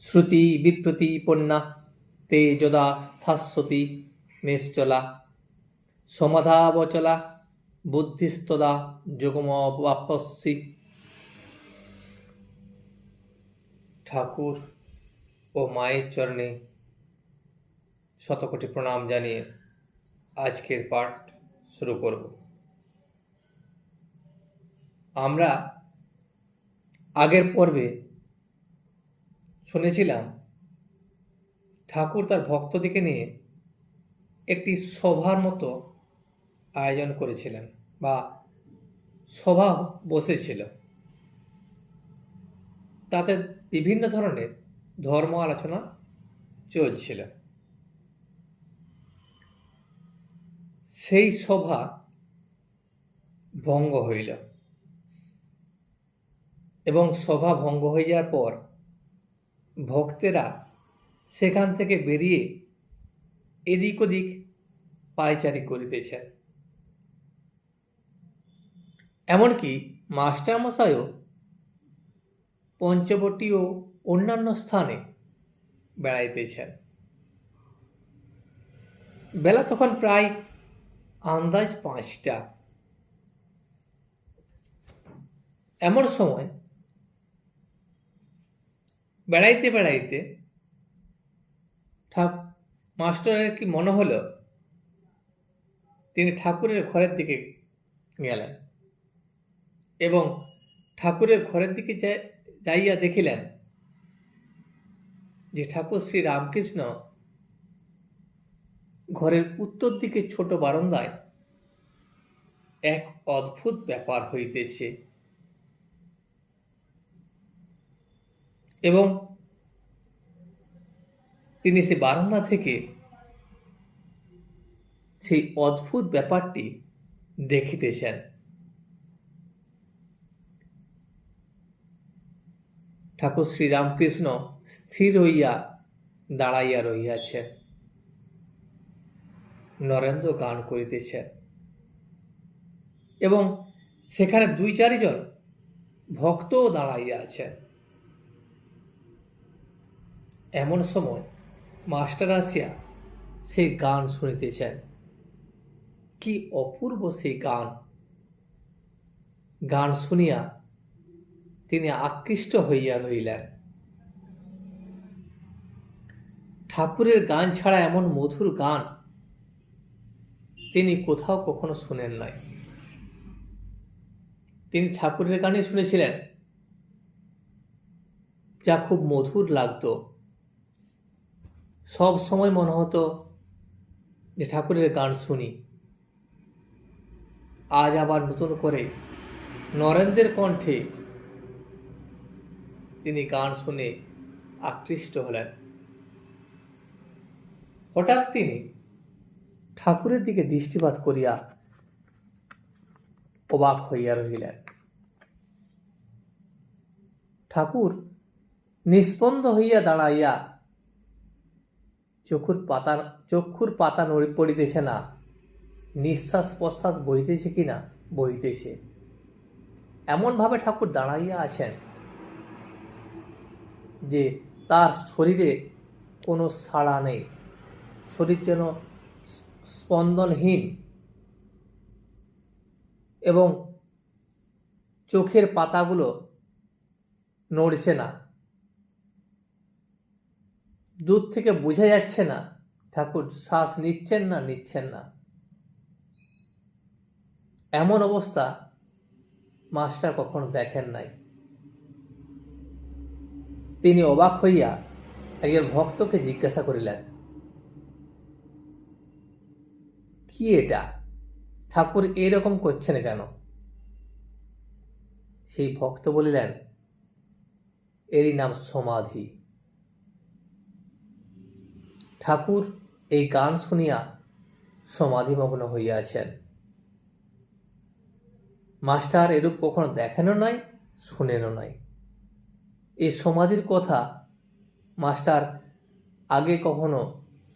শ্রুতি বিপ্রতি পন্না তে যদা স্থাস্যতি নিশ্চলা সমাধাবচলা বুদ্ধিস্তদা যোগমবাপস্যি। ঠাকুর ও মায়ের চরণে শতকোটি প্রণাম জানিয়ে আজকের পাঠ শুরু করব। আমরা আগের পর্বে শুনেছিলাম ঠাকুর তার ভক্তদিকে নিয়ে একটি সভার মতো আয়োজন করেছিলেন বা সভা বসেছিল। তাতে বিভিন্ন ধরনের ধর্ম আলোচনা চলছিল। সেই সভা ভঙ্গ হইল এবং সভা ভঙ্গ হয়ে যাওয়ার পর ভক্তেরা সেখান থেকে বেরিয়ে এদিক ওদিক পায়চারি করিতেছেন। এমনকি মাস্টারমশাইও পঞ্চবটী ও অন্যান্য স্থানে বেড়াইতেছেন। বেলা তখন প্রায় আন্দাজ 5টা। এমন সময় বেড়াইতে বেড়াইতে মাস্টারের কি মনে হলো, তিনি ঠাকুরের ঘরের দিকে গেলেন এবং ঠাকুরের ঘরের দিকে যাইয়া দেখিলেন যে ঠাকুর শ্রী রামকৃষ্ণ ঘরের উত্তর দিকে ছোট বারান্দায় এক অদ্ভুত ব্যাপার হইতেছে এবং তিনি সে বারান্দা থেকে সেই অদ্ভুত ব্যাপারটি দেখিতেছেন। ঠাকুর শ্রীরামকৃষ্ণ স্থির হইয়া দাঁড়াইয়া রহিয়াছেন, নরেন্দ্র গান করিতেছেন এবং সেখানে 2-4 জন ভক্তও দাঁড়াইয়া আছেন। এমন সময় মাস্টার আসিয়া সেই গান শুনিতেছেন। কি অপূর্ব সেই গান! গান শুনিয়া তিনি আকৃষ্ট হইয়া রইলেন। ঠাকুরের গান ছাড়া এমন মধুর গান তিনি কোথাও কখনো শুনেন নাই। তিনি ঠাকুরের গানই শুনেছিলেন যা খুব মধুর লাগতো। সব সময় মনে হতো যে ঠাকুরের গান শুনি। আজ আবার নতুন করে নরেন্দ্রের কণ্ঠে তিনি গান শুনে আকৃষ্ট হলেন। হঠাৎ তিনি ঠাকুরের দিকে দৃষ্টিপাত করিয়া অবাক হইয়া রহিলেন। ঠাকুর নিস্পন্দ হইয়া দাঁড়াইয়া, চক্ষুর পাতা নড়ে পড়িতেছে না, নিঃশ্বাস প্রশ্বাস বহিতেছে কিনা বহিতেছে, এমনভাবে ঠাকুর দাঁড়াইয়া আছেন যে তার শরীরে কোনো সাড়া নেই। শরীর যেন স্পন্দনহীন এবং চোখের পাতাগুলো নড়ছে না। দূর থেকে বোঝা যাচ্ছে না ঠাকুর শ্বাস নিচ্ছেন না। এমন অবস্থা মাস্টার কখনো দেখেন নাই। তিনি অবাক হইয়া একজন ভক্তকে জিজ্ঞাসা করিলেন, কি এটা, ঠাকুর এরকম করছেন কেন? সেই ভক্ত বলিলেন, এরই নাম সমাধি। ঠাকুর এই গান শুনিয়া সমাধিমগ্ন হইয়াছেন। মাস্টার এরূপ কখনো দেখেনও নাই, শুনেনও নাই। এই সমাধির কথা মাস্টার আগে কখনো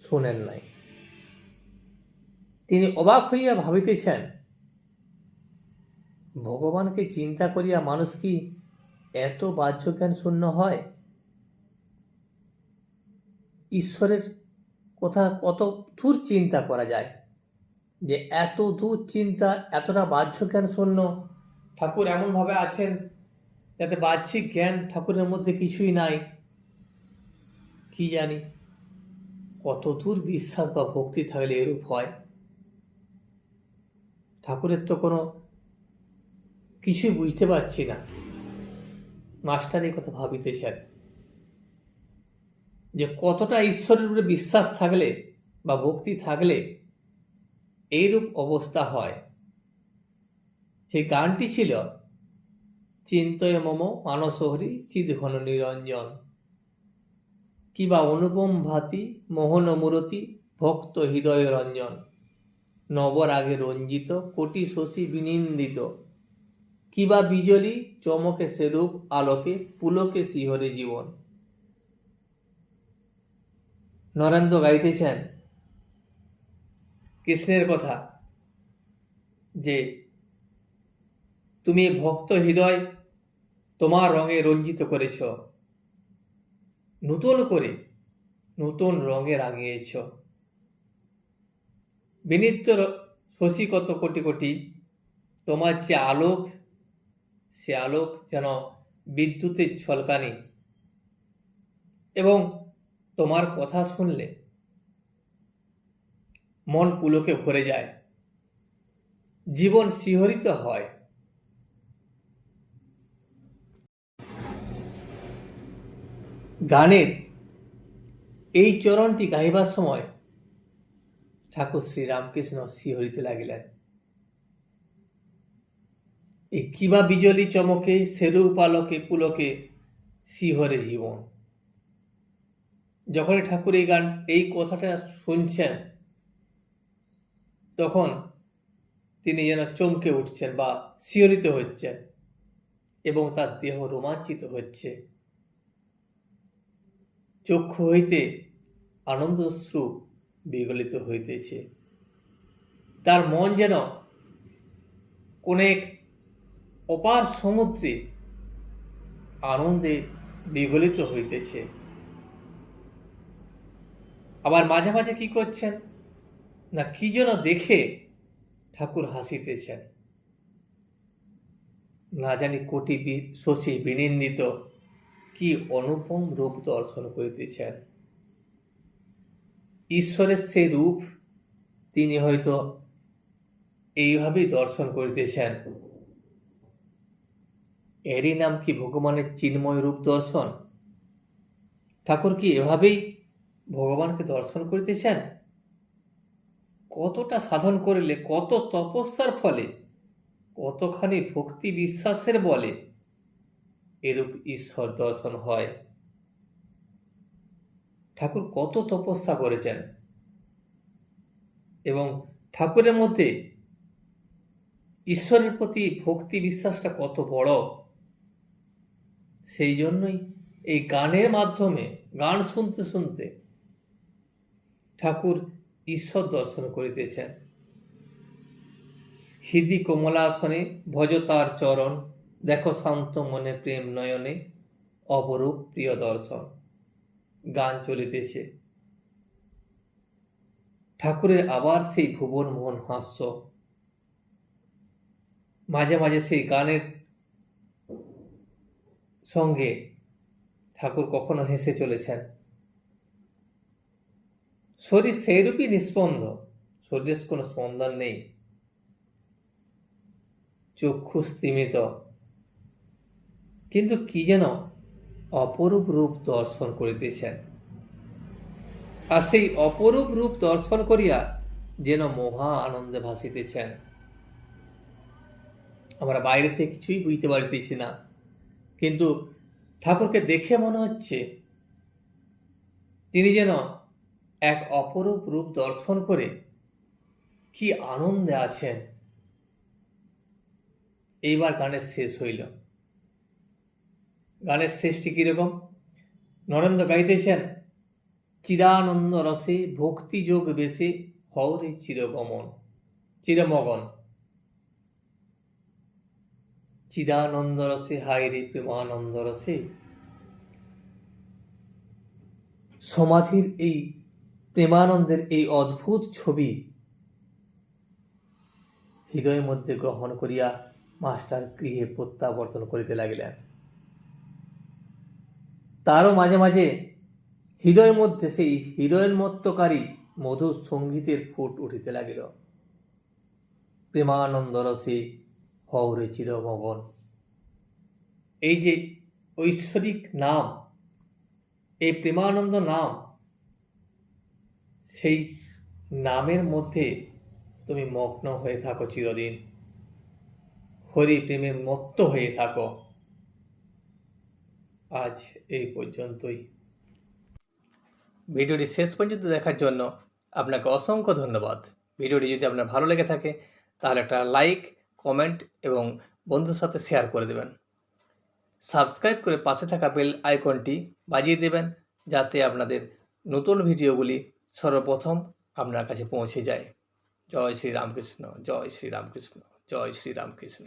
শুনেন নাই। তিনি অবাক হইয়া ভাবিতেছেন, ভগবানকে চিন্তা করিয়া মানুষ কি এত বাহ্য জ্ঞান শূন্য হয়? ঈশ্বরের কথা কত দূর চিন্তা করা যায়, যে এত দূর চিন্তা, এতটা বাহ্য জ্ঞান শূন্য ঠাকুর এমনভাবে আছেন যাতে বাহ্যিক জ্ঞান ঠাকুরের মধ্যে কিছুই নাই। কি জানি কত দূর বিশ্বাস বা ভক্তি থাকলে এরূপ হয়। ঠাকুরের তো কোনো কিছুই বুঝতে পারছি না। মাস্টার এই কথা ভাবিতেছেন যে কতটা ঈশ্বরের উপরে বিশ্বাস থাকলে বা ভক্তি থাকলে এইরূপ অবস্থা হয়। সেই গানটি ছিল চিন্তয় মম মানসহরি চিদঘন নিরঞ্জন, কিবা অনুপম ভাতি মোহন মূরতি ভক্ত হৃদয় রঞ্জন, নবরাগে রঞ্জিত কোটি শশী বিনিন্দিত, কিবা বিজলি চমকে সেরূপ আলোকে পুলকে শিহরে জীবন। নরেন্দ্র গাইতেছেন কৃষ্ণের কথা, যে তুমি ভক্ত হৃদয় তোমার রঙে রঞ্জিত করেছ, নূতন করে নতুন রঙে রাঙিয়েছ। বিনিত্য শশী কত কোটি কোটি, তোমার যে আলোক, সে আলোক যেন বিদ্যুতের ঝলকানি, এবং তোমার কথা শুনলে মন পুলকে ভরে যায়, জীবন শিহরিত হয়। গানের এই চরণটি গাইবার সময় ঠাকুর শ্রীরামকৃষ্ণ শিহরিতে লাগিলেন। এই কিবা বিজলি চমকে সেরূপ আলোকে পুলকে শিহরে জীবন। যখনই ঠাকুর এই কথাটা শুনছেন, তখন তিনি যেন চমকে উঠছেন বা শিহরিত হচ্ছেন, এবং তার দেহ রোমাঞ্চিত হচ্ছে। চক্ষু হইতে আনন্দশ্রু বিগলিত হইতেছে। তার মন যেন কোন এক অপার সমুদ্রে আনন্দে বিগলিত হইতেছে। আবার মাঝে মাঝে কি করছেন না, কি যেন দেখে ঠাকুর হাসিতেছেন। না জানি কোটি শশী বিনিন্দিত কি অনুপম রূপ দর্শন করিতেছেন। ঈশ্বরের সেই রূপ তিনি হয়তো এইভাবেই দর্শন করিতেছেন। এরই নাম কি ভগবানের চিন্ময় রূপ দর্শন? ঠাকুর কি এভাবেই ভগবানকে দর্শন করিতেছেন? কতটা সাধন করিলে, কত তপস্যার ফলে, কতখানি ভক্তি বিশ্বাসের বলে এরূপ ঈশ্বর দর্শন হয়। ঠাকুর কত তপস্যা করেছেন, এবং ঠাকুরের মধ্যে ঈশ্বরের প্রতি ভক্তি বিশ্বাসটা কত বড়। সেই জন্যই এই গানের মাধ্যমে, গান শুনতে শুনতে ঠাকুর ঈশ্বর দর্শন করিতেছেন। হৃদি কমলাসনে ভজ তার চরণ, দেখো শান্ত মনে প্রেম নয়নে অপরূপ প্রিয় দর্শন। গান চলিতেছে, ঠাকুরের আবার সেই ভুবন মোহন হাস্য। মাঝে মাঝে সেই গানের সঙ্গে ঠাকুর কখনো হেসে চলেছেন। শরীর সেইরূপই নিস্পন্দ, শরীরের কোনো স্পন্দন নেই, চক্ষু স্তিমিত, কিন্তু কি যেন অপরূপ রূপ দর্শন করিতেছেন। আর সেই অপরূপ রূপ দর্শন করিয়া যেন মহা আনন্দে ভাসিতেছেন। আমরা বাইরে থেকে কিছুই বুঝতে পারিতেছি না, কিন্তু ঠাকুরকে দেখে মনে হচ্ছে তিনি যেন এক অপরূপ রূপ দর্শন করে কি আনন্দে আছেন। এইবার গানের শেষ হইল। গানের শেষটি কিরকম? নরেন্দ্র গাইতেছেন, চিদানন্দ রসে ভক্তি যোগ বেশে হরে চিরমগন। চিদানন্দ রসে হায় রে প্রেমানন্দ রসে সমাধির এই প্রেমানন্দের এই অদ্ভুত ছবি হৃদয়ের মধ্যে গ্রহণ করিয়া মাস্টার গৃহে প্রত্যাবর্তন করিতে লাগিলেন। তারও মাঝে মাঝে হৃদয়ের মধ্যে সেই হৃদয়োন্মত্তকারী মধুর সঙ্গীতের ফুট উঠিতে লাগিল। প্রেমানন্দ রসে হরে চিরমগন, এই যে ঐশ্বরিক নাম, এই প্রেমানন্দ নাম, সেই নামের মধ্যে তুমি মগ্ন হয়ে থাকো চিরদিন, হরি প্রেমে মত্ত হয়ে থাকো। আজ এই পর্যন্তই। ভিডিওটি শেষ পর্যন্ত দেখার জন্য আপনাকে অসংখ্য ধন্যবাদ। ভিডিওটি যদি আপনার ভালো লেগে থাকে তাহলে একটা লাইক, কমেন্ট এবং বন্ধুর সাথে শেয়ার করে দেবেন। সাবস্ক্রাইব করে পাশে থাকা বেল আইকনটি বাজিয়ে দেবেন, যাতে আপনাদের নতুন ভিডিওগুলি সর্বপ্রথম আপনার কাছে পৌঁছে যায়। জয় শ্রী রামকৃষ্ণ, জয় শ্রী রামকৃষ্ণ, জয় শ্রী রামকৃষ্ণ।